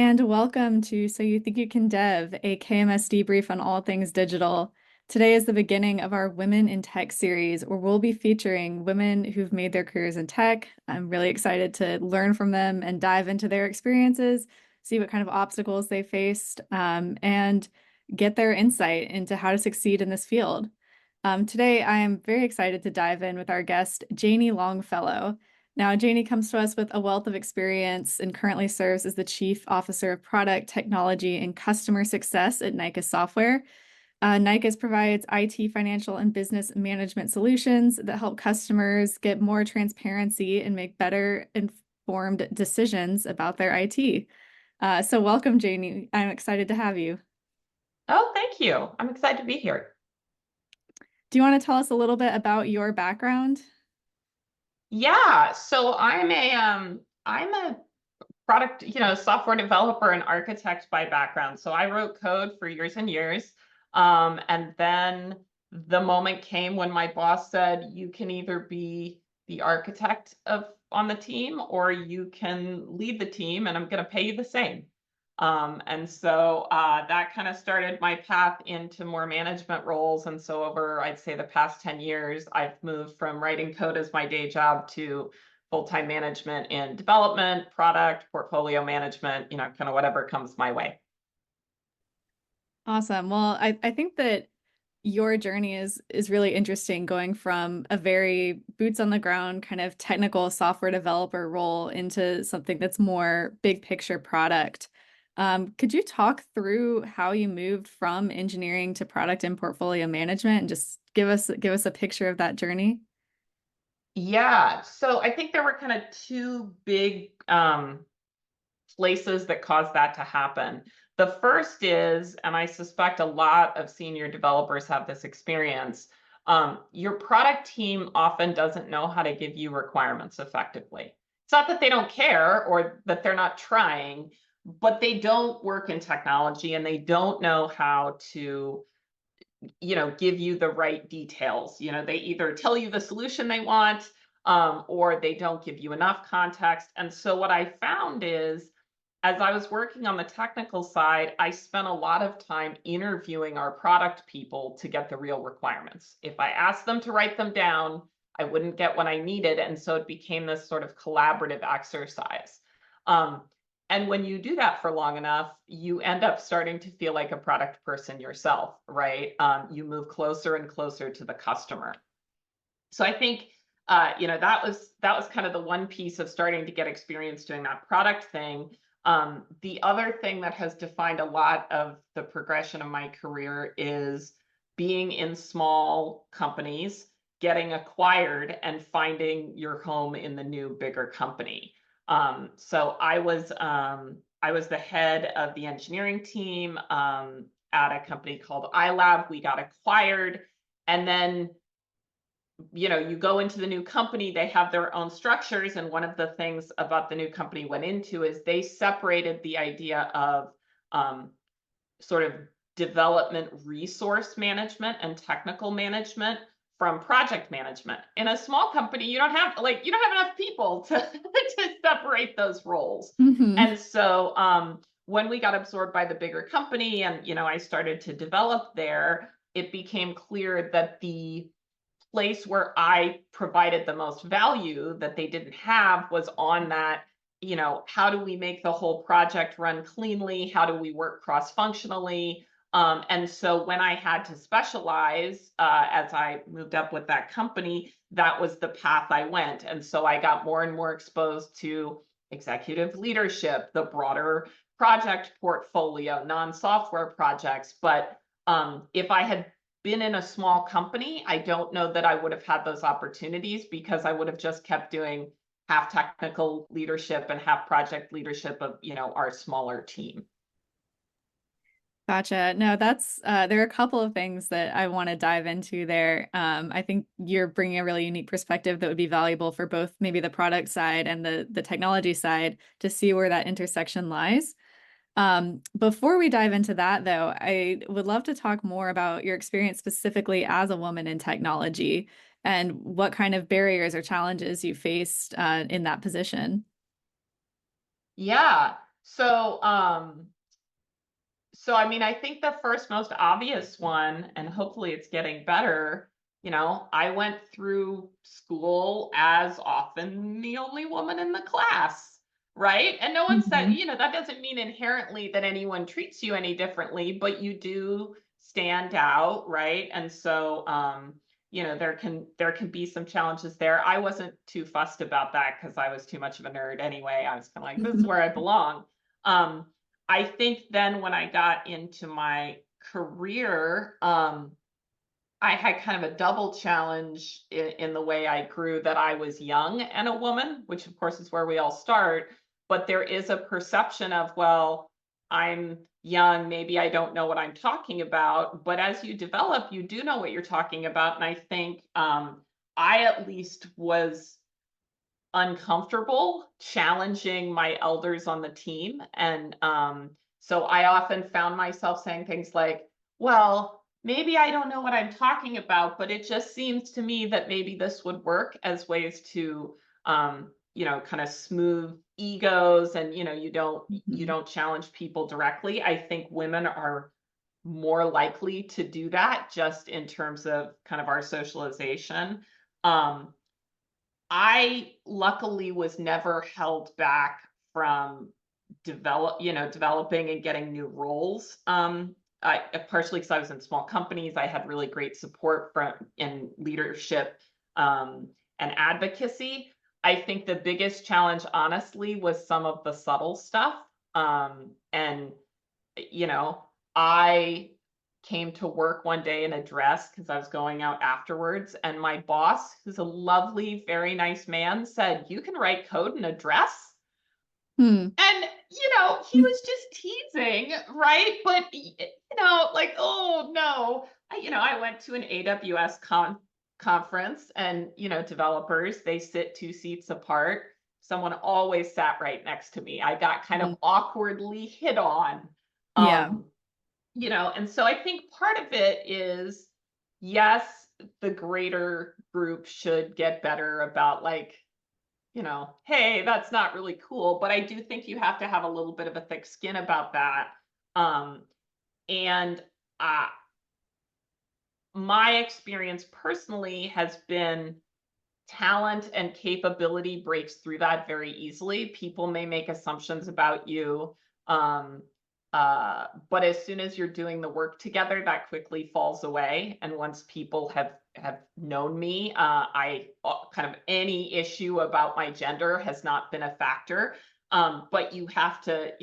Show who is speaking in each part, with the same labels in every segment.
Speaker 1: and welcome to So You Think You Can Dev, a KMS debrief on all things digital. Today is the beginning of our Women in Tech series, where we'll be featuring women who've made their careers in tech. I'm really excited to learn from them and dive into their experiences, see what kind of obstacles they faced, and get their insight into how to succeed in this field. Today, I am very excited to dive in with our guest, Janie Longfellow. Now, Janie comes to us with a wealth of experience and currently serves as the Chief Officer of Product, Technology, and Customer Success at Nicus Software. Nicus provides IT, financial, and business management solutions that help customers get more transparency and make better informed decisions about their IT. So welcome, Janie. I'm excited to have you.
Speaker 2: Oh, thank you. I'm excited to be here.
Speaker 1: Do you want to tell us a little bit about your background?
Speaker 2: Yeah, so I'm a product, software developer and architect by background. So I wrote code for years and years. And then the moment came when my boss said, you can either be the architect of on the team or you can lead the team and I'm going to pay you the same. And so that kind of started my path into more management roles. And so over, I'd say the past 10 years, I've moved from writing code as my day job to full-time management in development, product, portfolio management, kind of whatever comes my way.
Speaker 1: Awesome. Well, I think that your journey is really interesting, going from a very boots on the ground kind of technical software developer role into something that's more big picture product. Could you talk through how you moved from engineering to product and portfolio management and just give us a picture of that journey?
Speaker 2: Yeah, so I think there were kind of two big places that caused that to happen. The first is, and I suspect a lot of senior developers have this experience, your product team often doesn't know how to give you requirements effectively. It's not that they don't care or that they're not trying, but they don't work in technology and they don't know how to give you the right details. They either tell you the solution they want, or they don't give you enough context. And so what I found is, as I was working on the technical side, I spent a lot of time interviewing our product people to get the real requirements. If I asked them to write them down, I wouldn't get what I needed. And so it became this sort of collaborative exercise. And when you do that for long enough, you end up starting to feel like a product person yourself, right? You move closer and closer to the customer. So I think that was kind of the one piece of starting to get experience doing that product thing. The other thing that has defined a lot of the progression of my career is being in small companies, getting acquired, and finding your home in the new, bigger company. So I was the head of the engineering team at a company called iLab. We got acquired, and then you go into the new company, they have their own structures. And one of the things about the new company went into is they separated the idea of sort of development resource management and technical management from project management. In a small company, you don't have enough people to, to separate those roles.
Speaker 1: Hmm.
Speaker 2: And so when we got absorbed by the bigger company and I started to develop there, it became clear that the place where I provided the most value that they didn't have was on that, how do we make the whole project run cleanly? How do we work cross-functionally? And so when I had to specialize, as I moved up with that company, that was the path I went. And so I got more and more exposed to executive leadership, the broader project portfolio, non-software projects. But if I had been in a small company, I don't know that I would have had those opportunities because I would have just kept doing half technical leadership and half project leadership of, our smaller team.
Speaker 1: Gotcha. No, that's there are a couple of things that I want to dive into there. I think you're bringing a really unique perspective that would be valuable for both maybe the product side and the technology side to see where that intersection lies. Before we dive into that, though, I would love to talk more about your experience specifically as a woman in technology and what kind of barriers or challenges you faced in that position.
Speaker 2: Yeah. So, so I mean, I think the first most obvious one, and hopefully it's getting better, I went through school as often the only woman in the class, right? And no one said,
Speaker 1: Mhm.
Speaker 2: that doesn't mean inherently that anyone treats you any differently, but you do stand out, right? And so, there can be some challenges there. I wasn't too fussed about that because I was too much of a nerd anyway. I was kind of like, this is where I belong. Um, I think then when I got into my career, I had kind of a double challenge in the way I grew, that I was young and a woman, which of course is where we all start. But there is a perception of, well, I'm young, maybe I don't know what I'm talking about. But as you develop, you do know what you're talking about. And I think I at least was uncomfortable challenging my elders on the team. And so I often found myself saying things like, well, maybe I don't know what I'm talking about, but it just seems to me that maybe this would work, as ways to, kind of smooth egos. And, you
Speaker 1: Mhm.
Speaker 2: don't challenge people directly. I think women are more likely to do that, just in terms of kind of our socialization. Um, I luckily was never held back from developing and getting new roles. Partially because I was in small companies, I had really great support from in leadership and advocacy. I think the biggest challenge, honestly, was some of the subtle stuff. And you know, I came to work one day in a dress because I was going out afterwards, and my boss, who's a lovely, very nice man, said, "You can write code in a dress?"
Speaker 1: Hmm.
Speaker 2: And, he was just teasing, right? But, like, oh no. I went to an AWS conference, and, developers, they sit 2 seats apart. Someone always sat right next to me. I got kind
Speaker 1: Mhm.
Speaker 2: of awkwardly hit on.
Speaker 1: Yeah.
Speaker 2: Um, and so I think part of it is, yes, the greater group should get better about, like, hey, that's not really cool. But I do think you have to have a little bit of a thick skin about that. Um, and uh, my experience personally has been, talent and capability breaks through that very easily. People may make assumptions about you. Um, but as soon as you're doing the work together, that quickly falls away. And once people have known me, I kind of, any issue about my gender has not been a factor. But you have to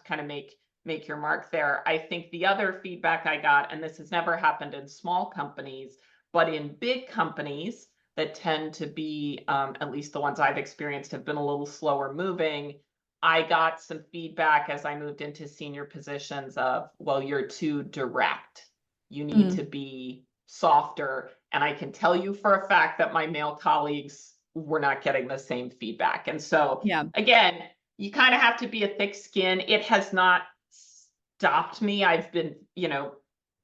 Speaker 2: kind of make your mark there. I think the other feedback I got, and this has never happened in small companies, but in big companies that tend to be, at least the ones I've experienced, have been a little slower moving. I got some feedback as I moved into senior positions of, well, you're too direct. You need to
Speaker 1: Mm.
Speaker 2: be softer. And I can tell you for a fact that my male colleagues were not getting the same feedback. And so,
Speaker 1: Yeah.
Speaker 2: again, you kind of have to be a thick skin. It has not stopped me. I've been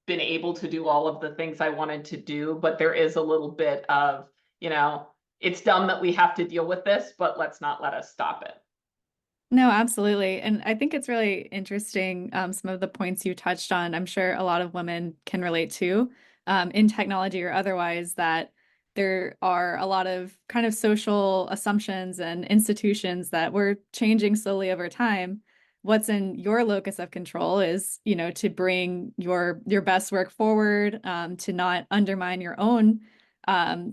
Speaker 2: able to do all of the things I wanted to do, but there is a little bit of, it's dumb that we have to deal with this, but let's not let us stop it.
Speaker 1: No, absolutely. And I think it's really interesting, some of the points you touched on. I'm sure a lot of women can relate to, in technology or otherwise, that there are a lot of kind of social assumptions and institutions that we're changing slowly over time. What's in your locus of control is, to bring your best work forward, to not undermine your own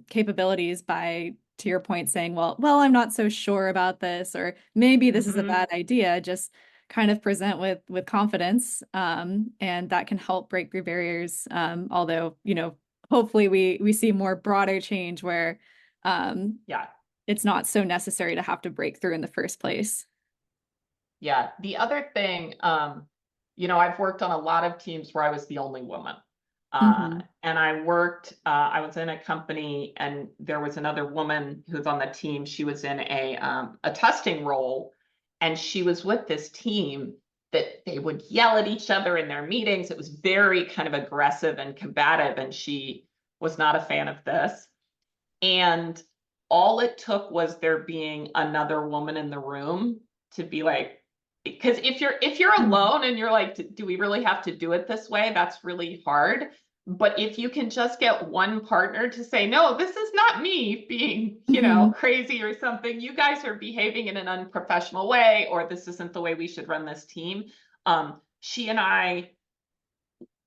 Speaker 1: capabilities by, to your point, saying, well, I'm not so sure about this, or maybe this is a
Speaker 2: Mm-hmm.
Speaker 1: bad idea. Just kind of present with confidence, and that can help break through barriers. Although, hopefully we see more broader change where um,
Speaker 2: Yeah.
Speaker 1: it's not so necessary to have to break through in the first place.
Speaker 2: Yeah. The other thing, I've worked on a lot of teams where I was the only woman.
Speaker 1: Hmm.
Speaker 2: And I was in a company, and there was another woman who was on the team. She was in a testing role, and she was with this team that they would yell at each other in their meetings. It was very kind of aggressive and combative, and she was not a fan of this. And all it took was there being another woman in the room to be like, because if you're
Speaker 1: Mhm.
Speaker 2: alone and you're like, do we really have to do it this way? That's really hard. But if you can just get one partner to say, no, this is not me being,
Speaker 1: Mhm.
Speaker 2: crazy or something. You guys are behaving in an unprofessional way, or this isn't the way we should run this team. She and I,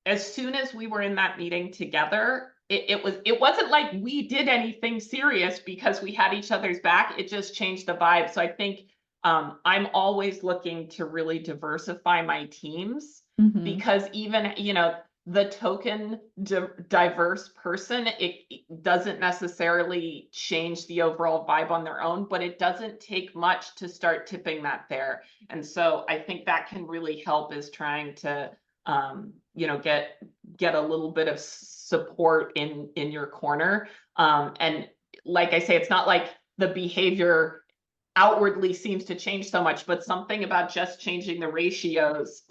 Speaker 2: as soon as we were in that meeting together, it wasn't like we did anything serious because we had each other's back. It just changed the vibe. So I think I'm always looking to really diversify my teams
Speaker 1: Mhm.
Speaker 2: because even the token diverse person, it doesn't necessarily change the overall vibe on their own, but it doesn't take much to start tipping that there. And so I think that can really help is trying to get a little bit of support in your corner. And like I say, it's not like the behavior outwardly seems to change so much, but something about just changing the ratios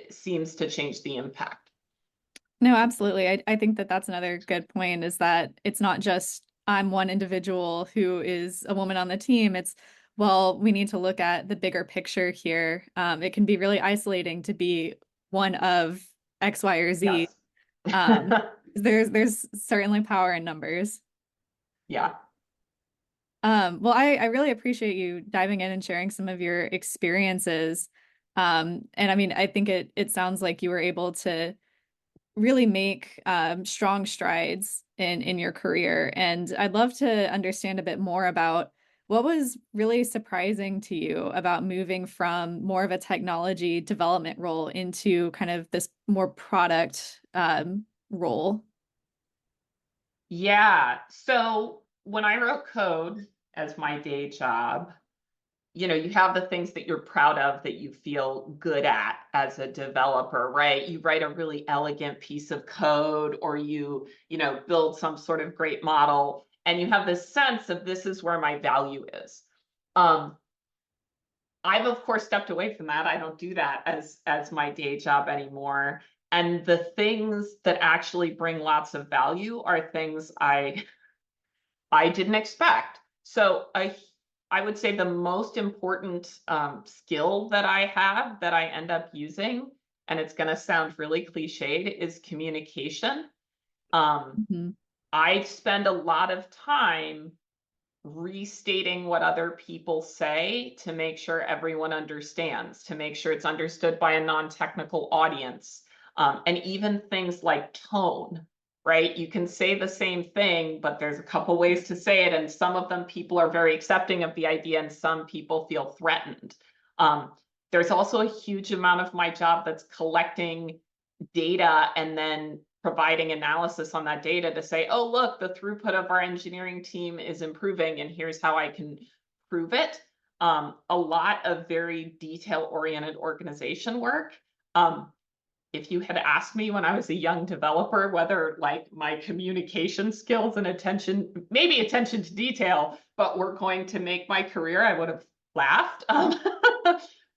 Speaker 2: seems to change the impact.
Speaker 1: No, absolutely. I think that that's another good point is that it's not just I'm one individual who is a woman on the team. It's, well, we need to look at the bigger picture here. It can be really isolating to be one of X, Y, or Z.
Speaker 2: Yes.
Speaker 1: Um, there's certainly power in numbers.
Speaker 2: Yeah.
Speaker 1: Well, I really appreciate you diving in and sharing some of your experiences. And I mean, I think it sounds like you were able to really make strong strides in your career. And I'd love to understand a bit more about what was really surprising to you about moving from more of a technology development role into kind of this more product role.
Speaker 2: Yeah. So when I wrote code as my day job, you have the things that you're proud of that you feel good at as a developer, right? You write a really elegant piece of code or you build some sort of great model and you have this sense of this is where my value is. Um, I've of course stepped away from that. I don't do that as my day job anymore. And the things that actually bring lots of value are things I didn't expect. So I would say the most important skill that I have that I end up using, and it's going to sound really cliched, is communication. Um,
Speaker 1: Mhm.
Speaker 2: I spend a lot of time restating what other people say to make sure everyone understands, to make sure it's understood by a non-technical audience. And even things like tone, right? You can say the same thing, but there's a couple ways to say it. And some of them people are very accepting of the idea, and some people feel threatened. Um, there's also a huge amount of my job that's collecting data and then providing analysis on that data to say, oh, look, the throughput of our engineering team is improving, and here's how I can prove it. A lot of very detail-oriented organization work. Um, if you had asked me when I was a young developer whether like my communication skills and maybe attention to detail, but were going to make my career, I would have laughed.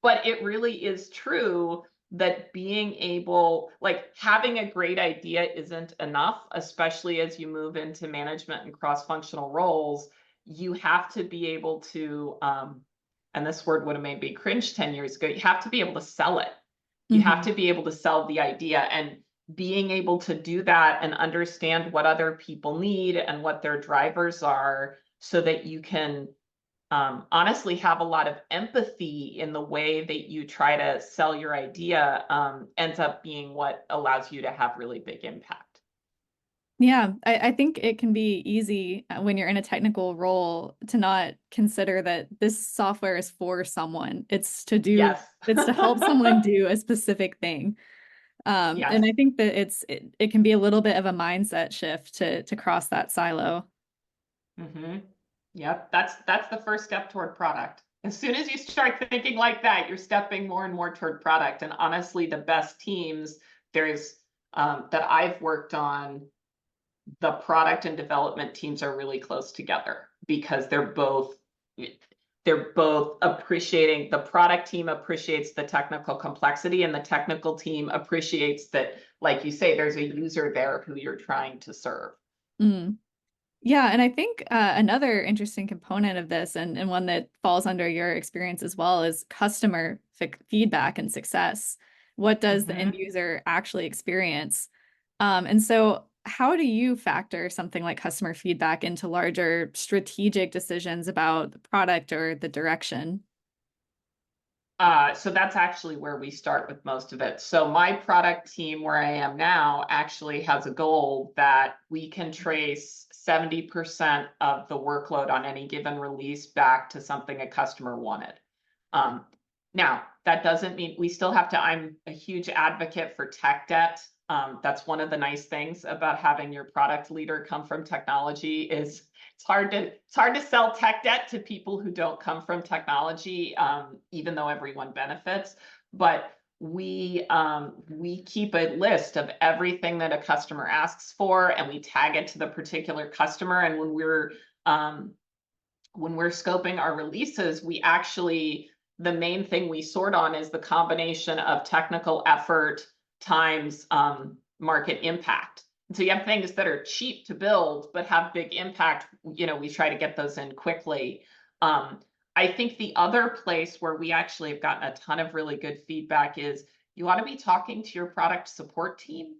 Speaker 2: But it really is true that being able, like having a great idea isn't enough, especially as you move into management and cross-functional roles. You have to be able to, and this word would have made me cringe 10 years ago, you have to be able to sell it. You have
Speaker 1: Mhm.
Speaker 2: to be able to sell the idea, and being able to do that and understand what other people need and what their drivers are so that you can honestly have a lot of empathy in the way that you try to sell your idea ends up being what allows you to have really big impact.
Speaker 1: Yeah, I think it can be easy when you're in a technical role to not consider that this software is for someone.
Speaker 2: Yes.
Speaker 1: It's to help someone do a specific thing. And
Speaker 2: Yes.
Speaker 1: I think that it can be a little bit of a mindset shift to cross that silo.
Speaker 2: Mm-hmm. Yep, that's the first step toward product. As soon as you start thinking like that, you're stepping more and more toward product. And honestly, the best teams there's that I've worked on, the product and development teams are really close together because they're both appreciating, the product team appreciates the technical complexity and the technical team appreciates that, like you say, there's a user there who you're trying to serve.
Speaker 1: Mm. Yeah, and I think another interesting component of this, and one that falls under your experience as well, is customer feedback and success. What does the end
Speaker 2: Mhm.
Speaker 1: user actually experience? And so, how do you factor something like customer feedback into larger strategic decisions about the product or the direction?
Speaker 2: So that's actually where we start with most of it. So my product team, where I am now, actually has a goal that we can trace 70% of the workload on any given release back to something a customer wanted. Um, Now, that doesn't mean we still have to, I'm a huge advocate for tech debt. That's one of the nice things about having your product leader come from technology is it's hard to sell tech debt to people who don't come from technology, even though everyone benefits. But we keep a list of everything that a customer asks for, and we tag it to the particular customer. And when we're scoping our releases, we actually, the main thing we sort on is the combination of technical effort times market impact. And so you have things that are cheap to build but have big impact. We try to get those in quickly. Um, I think the other place where we actually have gotten a ton of really good feedback is you ought to be talking to your product support team.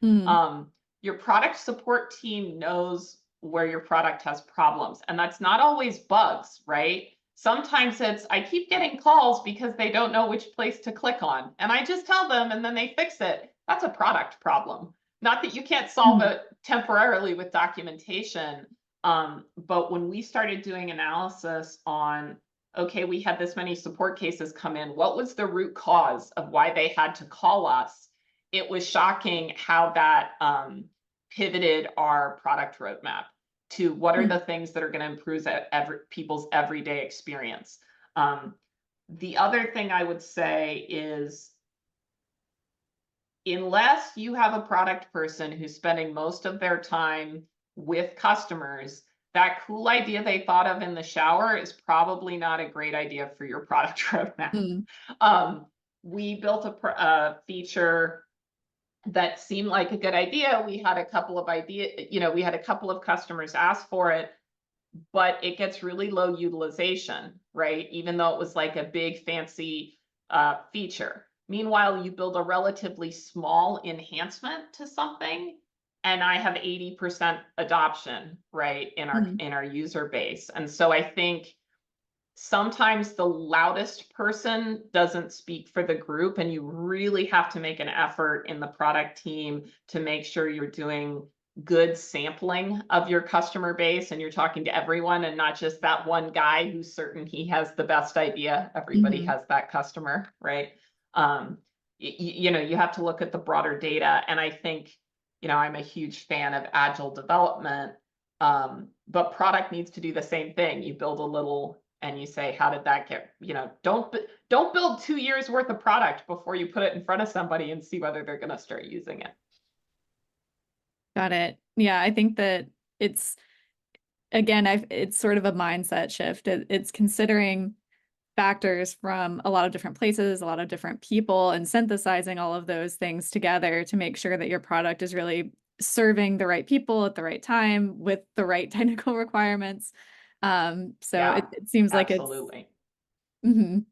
Speaker 1: Mm,
Speaker 2: um, your product support team knows where your product has problems, and that's not always bugs, right? Sometimes it's, I keep getting calls because they don't know which place to click on, and I just tell them and then they fix it. That's a product problem. Not that you can't solve
Speaker 1: mhm,
Speaker 2: it temporarily with documentation. But when we started doing analysis on, okay, we had this many support cases come in, what was the root cause of why they had to call us? It was shocking how that pivoted our product roadmap to what are
Speaker 1: mm,
Speaker 2: the things that are going to improve people's everyday experience. Um, the other thing I would say is, unless you have a product person who's spending most of their time with customers, that cool idea they thought of in the shower is probably not a great idea for your product roadmap.
Speaker 1: mm,
Speaker 2: Um, we built a feature that seemed like a good idea. We had a couple of we had a couple of customers ask for it, but it gets really low utilization, right? Even though it was like a big fancy feature. Meanwhile, you build a relatively small enhancement to something, and I have 80% adoption, right, in our
Speaker 1: mm,
Speaker 2: in our user base. And so I think sometimes the loudest person doesn't speak for the group, and you really have to make an effort in the product team to make sure you're doing good sampling of your customer base and you're talking to everyone and not just that one guy who's certain he has the best idea. Everybody
Speaker 1: mhm.
Speaker 2: has that customer, right? um, you have to look at the broader data. And I think, I'm a huge fan of agile development, but product needs to do the same thing. You build a little and you say, how did that get, don't build 2 years worth of product before you put it in front of somebody and see whether they're going to start using it.
Speaker 1: Got it. Yeah, I think that it's again, it's sort of a mindset shift. It's considering factors from a lot of different places, a lot of different people, and synthesizing all of those things together to make sure that your product is really serving the right people at the right time with the right technical requirements. So
Speaker 2: Yeah,
Speaker 1: it seems like it's
Speaker 2: absolutely.
Speaker 1: mhm.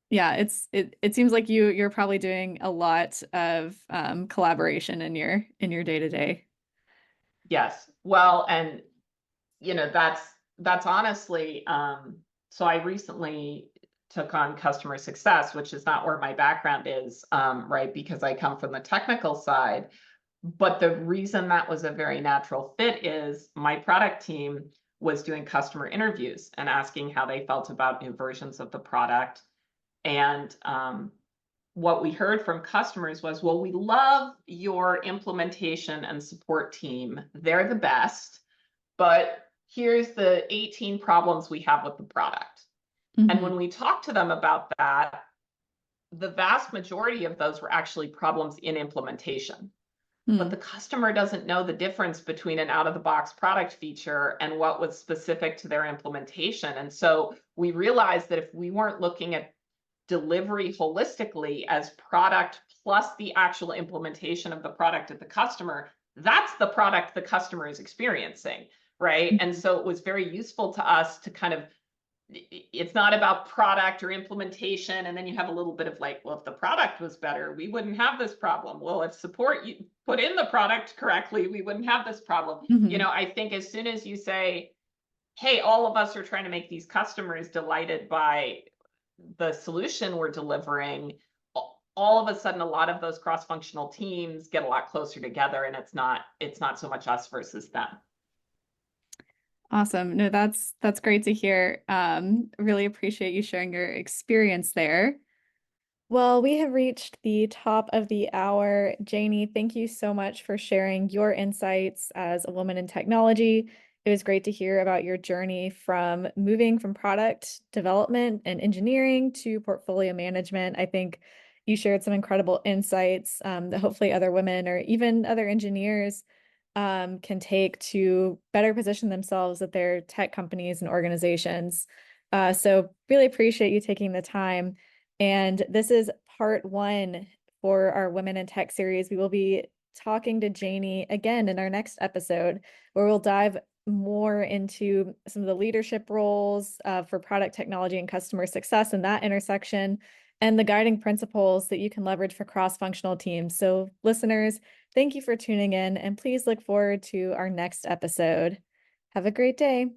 Speaker 1: Yeah, it seems like you're probably doing a lot of collaboration in your day to day.
Speaker 2: Yes. Well, and that's honestly, so I recently took on customer success, which is not where my background is, right? Because I come from the technical side. But the reason that was a very natural fit is my product team was doing customer interviews and asking how they felt about new versions of the product. And what we heard from customers was, well, we love your implementation and support team. They're the best, but here's the 18 problems we have with the product. And
Speaker 1: Hmm.
Speaker 2: when we talked to them about that, the vast majority of those were actually problems in implementation. But
Speaker 1: Hmm.
Speaker 2: the customer doesn't know the difference between an out-of-the-box product feature and what was specific to their implementation. And so we realized that if we weren't looking at delivery holistically as product plus the actual implementation of the product at the customer, that's the product the customer is experiencing, right? And so it was very useful to us to kind of, it's not about product or implementation. And then you have a little bit of like, well, if the product was better, we wouldn't have this problem. Well, if support you put in the product correctly, we wouldn't have this problem. You
Speaker 1: Mhm.
Speaker 2: know, I think as soon as you say, hey, all of us are trying to make these customers delighted by the solution we're delivering, all of a sudden a lot of those cross-functional teams get a lot closer together, and it's not so much us versus them.
Speaker 1: Awesome. No, that's great to hear. Really appreciate you sharing your experience there. Well, we have reached the top of the hour. Janie, thank you so much for sharing your insights as a woman in technology. It was great to hear about your journey from moving from product development and engineering to portfolio management. I think you shared some incredible insights that hopefully other women or even other engineers can take to better position themselves at their tech companies and organizations. So really appreciate you taking the time. And this is part one for our Women in Tech series. We will be talking to Janie again in our next episode, where we'll dive more into some of the leadership roles for product technology and customer success and that intersection, and the guiding principles that you can leverage for cross-functional teams. So, listeners, thank you for tuning in, and please look forward to our next episode. Have a great day.